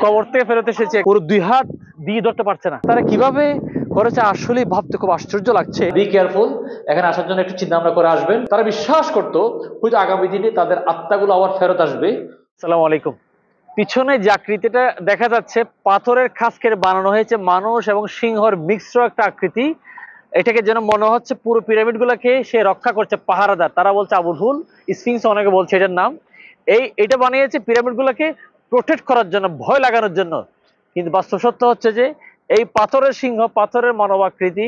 কবর থেকে ফেরত এসেছে, পুরো 2 হাত দিয়ে ধরতে পারছে না। তারা কিভাবে করেছে আসলে ভাবতে খুব আশ্চর্য লাগছে। বি কেয়ারফুল, এখানে আসার জন্য একটু চিন্তা ভাবনা করে আসবেন। তারা বিশ্বাস করতো হয়তো আগামী দিনে তাদের আত্মাগুলো আবার ফেরত আসবে। আসসালামু আলাইকুম। পিছনে যে আকৃতিটা দেখা যাচ্ছে পাথরের খাস করে বানানো হয়েছে, মানুষ এবং সিংহর মিশ্র একটা আকৃতি। এটাকে যেন মনে হচ্ছে পুরো পিরামিড গুলাকে সে রক্ষা করছে, পাহারাদার। তারা বলছে আবুল হুল, স্ফিংস অনেকে বলছে এটার নাম। এটা বানিয়েছে পিরামিড গুলাকে প্রোটেক্ট করার জন্য, ভয় লাগানোর জন্য। কিন্তু বাস্তব সত্য হচ্ছে যে এই পাথরের সিংহ, পাথরের মানব আকৃতি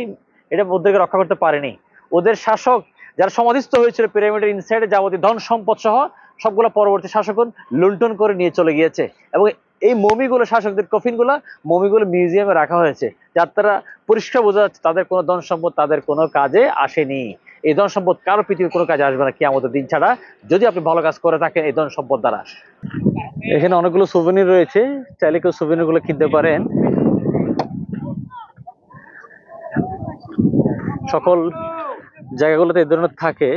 এটা ওদেরকে রক্ষা করতে পারেনি। ওদের শাসক যারা সমাধিস্থ হয়েছিল পিরামিডের ইনসাইডে, যাবতীয় ধন সম্পদ সহ সবগুলো পরবর্তী শাসকগণ লুণ্ঠন করে নিয়ে চলে গিয়েছে। এবং এই মমিগুলো, শাসকদের কফিনগুলো, মমিগুলো মিউজিয়ামে রাখা হয়েছে, যার দ্বারা পরিষ্কার বোঝা যাচ্ছে তাদের কোনো ধন সম্পদ তাদের কোনো কাজে আসেনি। এই ধন সম্পদ কারো পৃথিবীর কোনো কাজে আসবে না কিয়ামতের দিন ছাড়া, যদি আপনি ভালো কাজ করে থাকেন এই ধন সম্পদ দ্বারা। এখানে অনেকগুলো সুভেনির রয়েছে, চাইলে কেউ সুভেনির গুলো কিনতে পারেন। সকল জায়গাগুলোতে এই ধরনের থাকে,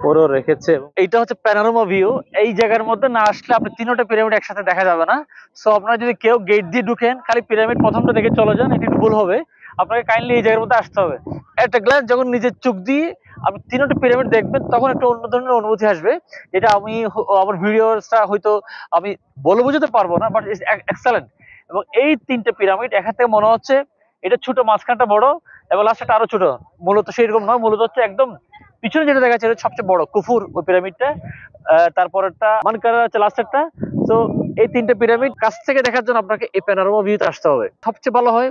ওরও রেখেছে। এইটা হচ্ছে প্যানোরামা ভিউ। এই জায়গার মধ্যে না আসলে আপনি তিনটা পিরামিড একসাথে দেখা যাবে না। সো আপনারা যদি কেউ গেট দিয়ে ঢুকেন, খালি পিরামিড প্রথমটা দেখে চলে যান, এটা একটু ভুল হবে। আপনাকে কাইন্ডলি এই জায়গার মধ্যে আসতে হবে। একটা গ্লাস যখন নিজের চোখ দিয়ে আপনি তিনটা পিরামিড দেখবেন, তখন একটা অন্য ধরনের অনুভূতি আসবে। এটা আমি আমার ভিডিওটা হয়তো আমি বলে বোঝাতে পারবো না, বাট এক্সেলেন্ট। এবং এই তিনটে পিরামিড এখান থেকে মনে হচ্ছে এটা ছোট, মাঝখানটা বড় এবং লাস্টটা আরো ছোট। মূলত সেইরকম নয়, মূলত হচ্ছে একদম পিছনে যেটা দেখা যাচ্ছে সবচেয়ে বড় কুফুর ওই পিরামিডটা, তারপরেরটা মানকারা হচ্ছে লাস্টেরটা। তো এই তিনটে পিরামিড কাছ থেকে দেখার জন্য আপনাকে এই প্যানোরামা ভিউতে আসতে হবে। সবচেয়ে ভালো হয়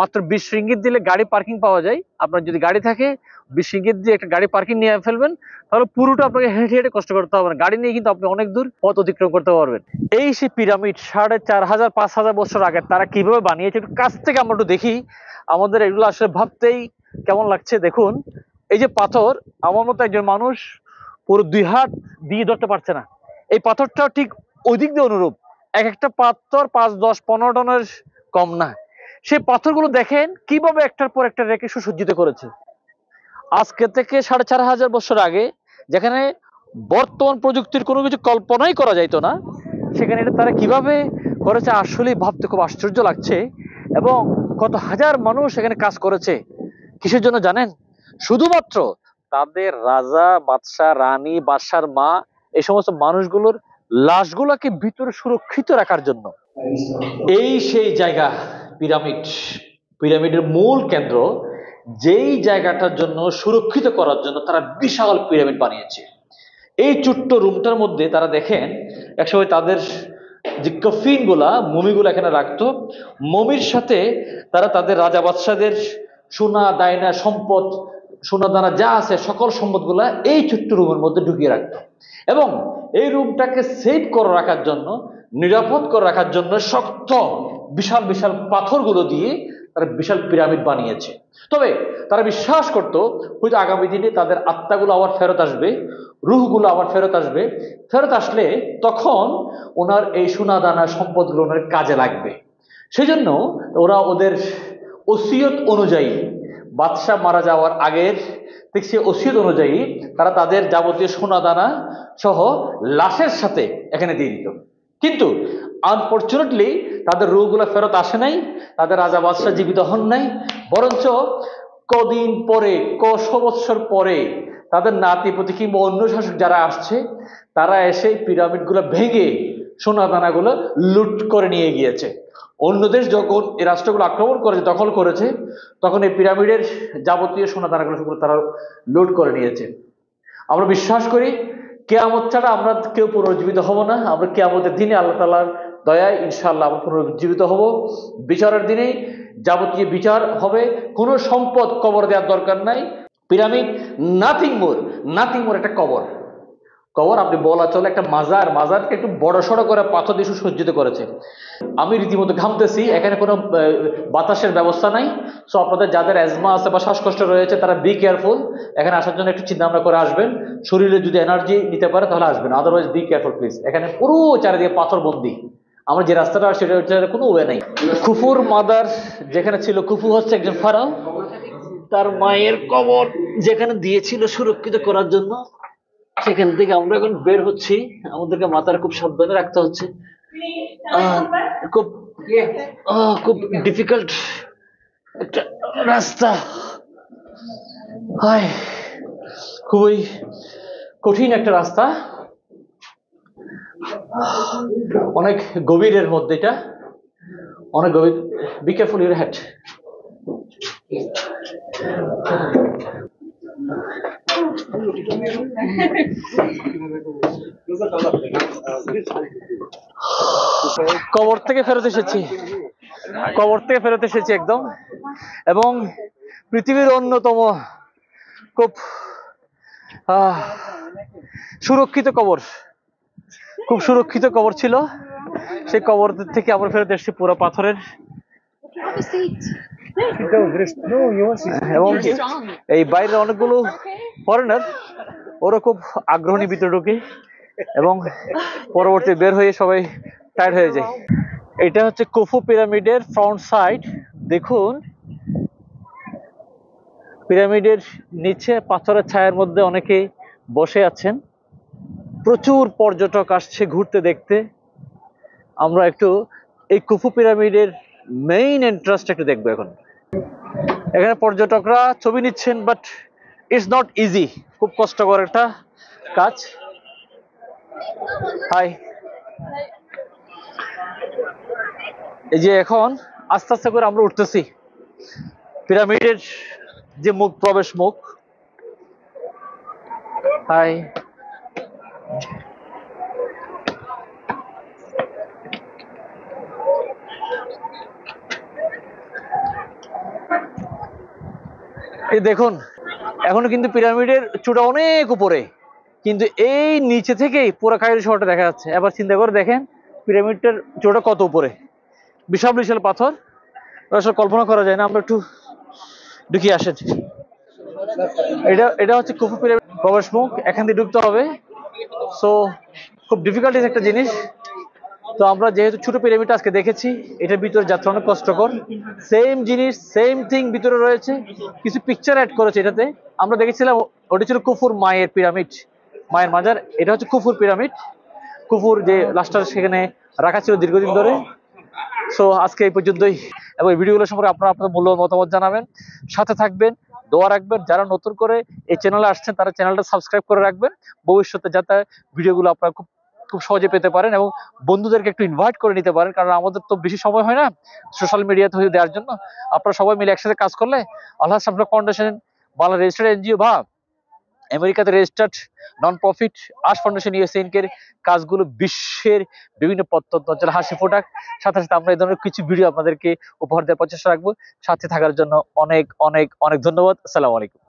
মাত্র 20 রিঙ্গিত দিলে গাড়ি পার্কিং পাওয়া যায়। আপনার যদি গাড়ি থাকে 20 রিঙ্গিত দিয়ে একটা গাড়ি পার্কিং নিয়ে ফেলবেন, তাহলে পুরোটা আপনাকে হেঁটে হেঁটে কষ্ট করতে হবে না। গাড়ি নিয়ে কিন্তু আপনি অনেক দূর পথ অতিক্রম করতে পারবেন। এই সেই পিরামিড 4500-5000 বছর আগে তারা কিভাবে বানিয়েছে একটু কাছ থেকে আমরা একটু দেখি। আমাদের এগুলো আসলে ভাবতেই কেমন লাগছে। দেখুন, এই যে পাথর, আমার মতো একজন মানুষ পুরো 2 হাত দিয়ে ধরতে পারছে না। এই পাথরটাও ঠিক ওই দিক দিয়ে অনুরূপ। এক একটা পাথর 5, 10, 15 টনের কম না। সেই পাথরগুলো দেখেন কিভাবে একটার পর একটা রেখে সুসজ্জিত করেছে। আজকে থেকে 4500 বছর আগে, যেখানে বর্তমান প্রযুক্তির কোনো কিছু কল্পনাই করা যাইতো না, সেখানে এটা তারা কিভাবে করেছে আসলেই ভাবতে খুব আশ্চর্য লাগছে। এবং কত হাজার মানুষ এখানে কাজ করেছে। কিসের জন্য জানেন? শুধুমাত্র তাদের রাজা, বাদশাহ, রানী, বাদশার মা, এই সমস্ত মানুষগুলোর লাশগুলোকে ভিতরে সুরক্ষিত রাখার জন্য। এই সেই জায়গা পিরামিড, পিরামিডের মূল কেন্দ্র, যেই জায়গাটার জন্য সুরক্ষিত করার জন্য তারা বিশাল পিরামিড বানিয়েছে। এই ছোট্ট রুমটার মধ্যে তারা দেখেন একসময় তাদের যে কফিন গুলা, মমিগুলো এখানে রাখতো। মমির সাথে তারা তাদের রাজা বাদশাদের সোনা দায়না সম্পদ, সোনা দানা যা আছে সকল সম্পদগুলা এই ছোট্ট রুমের মধ্যে ঢুকিয়ে রাখতো। এবং এই রুমটাকে সেভ করে রাখার জন্য, নিরাপদ করে রাখার জন্য শক্ত বিশাল বিশাল পাথরগুলো দিয়ে তারা বিশাল পিরামিড বানিয়েছে। তবে তারা বিশ্বাস করতো হয়তো আগামী দিনে তাদের আত্মাগুলো আবার ফেরত আসবে, রুহগুলো আবার ফেরত আসবে। ফেরত আসলে তখন ওনার এই সোনা দানা সম্পদগুলো ওনার কাজে লাগবে। সেজন্য ওরা ওদের ওসিয়ত অনুযায়ী, বাদশাহ মারা যাওয়ার আগের ঠিক সে ওসিয়ত অনুযায়ী তারা তাদের যাবতীয় সোনা দানা সহ লাশের সাথে এখানে দিয়ে দিত। কিন্তু আনফরচুনেটলি তাদের রুহগুলো ফেরত আসে নাই, তাদের রাজা বাদশাহ জীবিত হন নাই। বরঞ্চ কদিন পরে, কশ বৎসর পরে তাদের নাতিপতি কিংবা অন্য শাসক যারা আসছে, তারা এসে পিরামিডগুলো ভেঙে সোনা দানাগুলো লুট করে নিয়ে গিয়েছে। অন্য দেশ যখন এই রাষ্ট্রগুলো আক্রমণ করেছে, দখল করেছে, তখন এই পিরামিডের যাবতীয় সোনা দানাগুলো তারা লুট করে নিয়েছে। আমরা বিশ্বাস করি কিয়ামত ছাড়া আমরা কেউ পুনরুজ্জীবিত হব না। আমরা কিয়ামতের দিনে আল্লাহ তাআলার দয়ায় ইনশাআল্লাহ আমরা পুনরুজ্জীবিত হব। বিচারের দিনে যাবতীয় বিচার হবে। কোনো সম্পদ কবর দেওয়ার দরকার নাই। Pyramid nothing more, nothing more একটা কবর। কবর আপনি বলা চলে একটা মাজার, মাজারকে একটু বড় সড়ো করে পাথর দিয়ে সুসজ্জিত করেছে। আমি রীতিমতো ঘামতেছি, এখানে কোনো বাতাসের ব্যবস্থা নাই। সো আপনাদের যাদের অ্যাজমা আছে বা শ্বাসকষ্ট রয়েছে তারা বি কেয়ারফুল। এখানে আসার জন্য একটু চিন্তা ভাবনা করে আসবেন। শরীরে যদি এনার্জি নিতে পারে তাহলে আসবেন, আদারওয়াইজ বি কেয়ারফুল প্লিজ। এখানে পুরো চারিদিকে পাথর বন্দি। আমরা যে রাস্তাটা সেটা হচ্ছে কোনো ওয়ে নাই। খুফুর মাদার যেখানে ছিল, খুফু হচ্ছে একজন ফারাও, তার মায়ের কবর যেখানে দিয়েছিল সুরক্ষিত করার জন্য, সেখান থেকে আমরা এখন বের হচ্ছি। আমাদেরকে মাথার খুব সাবধানে রাখতে হচ্ছে। খুব খুব ডিফিকাল্ট একটা রাস্তা, হায় খুবই কঠিন একটা রাস্তা, অনেক গভীরের মধ্যে, এটা অনেক গভীর। Be careful your head. কবর থেকে ফেরত এসেছি, কবর থেকে ফেরত এসেছি একদম, এবং পৃথিবীর অন্যতম খুব সুরক্ষিত কবর, খুব সুরক্ষিত কবর ছিল। সেই কবর থেকে আবার ফেরত এসেছি পুরো পাথরের। এবং এই বাইরের অনেকগুলো ফরেনার, ওরা খুব আগ্রহী ভিতরে ঢুকে, এবং পরবর্তী বের হয়ে সবাই টায়ার্ড হয়ে যায়। এটা হচ্ছে খুফু পিরামিডের ফ্রন্ট সাইড। দেখুন পিরামিডের নিচে পাথরের ছায়ার মধ্যে অনেকে বসে আছেন, প্রচুর পর্যটক আসছে ঘুরতে দেখতে। আমরা একটু এই খুফু পিরামিডের মেইন এন্ট্রান্সটা একটু দেখবো এখন। এখানে পর্যটকরা ছবি নিচ্ছেন, বাট ইটস নট ইজি, খুব কষ্টকর একটা কাজ। হাই, এই যে এখন আস্তে আস্তে করে আমরা উঠতেছি পিরামিডের যে মুখ, প্রবেশ মুখ। হাই, এই দেখুন এখনো কিন্তু পিরামিডের চূড়া অনেক উপরে, কিন্তু এই নিচে থেকেই পুরো কায়রো শহরটা দেখা যাচ্ছে। এবার চিন্তা করে দেখেন পিরামিডটার চূড়া কত উপরে, বিশাল বিশাল পাথর, আসলে কল্পনা করা যায় না। আমরা একটু ঢুকে আসেন। এটা এটা হচ্ছে খুফু পিরামিড প্রবেশ মুখ, এখান দিয়ে ঢুকতে হবে। সো খুব ডিফিকাল্টিস একটা জিনিস। তো আমরা যেহেতু ছোট পিরামিড আজকে দেখেছি, এটার ভিতরে যাত্রা অনেক কষ্টকর। সেম জিনিস, সেম থিং ভিতরে রয়েছে, কিছু পিকচার অ্যাড করেছে এটাতে। আমরা দেখেছিলাম ওটা ছিল কুফুর মায়ের পিরামিড, মায়ের মাজার। এটা হচ্ছে কুফুর পিরামিড, কুফুর যে লাশটা সেখানে রাখা ছিল দীর্ঘদিন ধরে। সো আজকে এই পর্যন্তই, এবং এই ভিডিওগুলো সম্পর্কে আপনারা আপনাদের মূল্যবান মতামত জানাবেন, সাথে থাকবেন, দোয়া রাখবেন। যারা নতুন করে এই চ্যানেলে আসছেন তারা চ্যানেলটা সাবস্ক্রাইব করে রাখবেন, ভবিষ্যতে যাতে ভিডিওগুলো আপনারা খুব খুব সহজে পেতে পারেন, এবং বন্ধুদেরকে একটু ইনভাইট করে নিতে পারেন, কারণ আমাদের তো বেশি সময় হয় না সোশ্যাল মিডিয়াতে হয়ে দেওয়ার জন্য। আপনারা সবাই মিলে একসাথে কাজ করলে আল্লাহ সামলা ফাউন্ডেশন, বাংলা রেজিস্টার্ড এনজিও বা আমেরিকাতে রেজিস্টার্ড নন প্রফিট আশ ফাউন্ডেশন ইউএসএনকে কাজগুলো বিশ্বের বিভিন্ন প্রত্যন্ত অঞ্চলে হাসি ফোটাক। সাথে সাথে আমরা এই ধরনের কিছু ভিডিও আপনাদেরকে উপহার দেওয়ার প্রচেষ্টা রাখবো। সাথে থাকার জন্য অনেক অনেক অনেক ধন্যবাদ। আসসালামু আলাইকুম।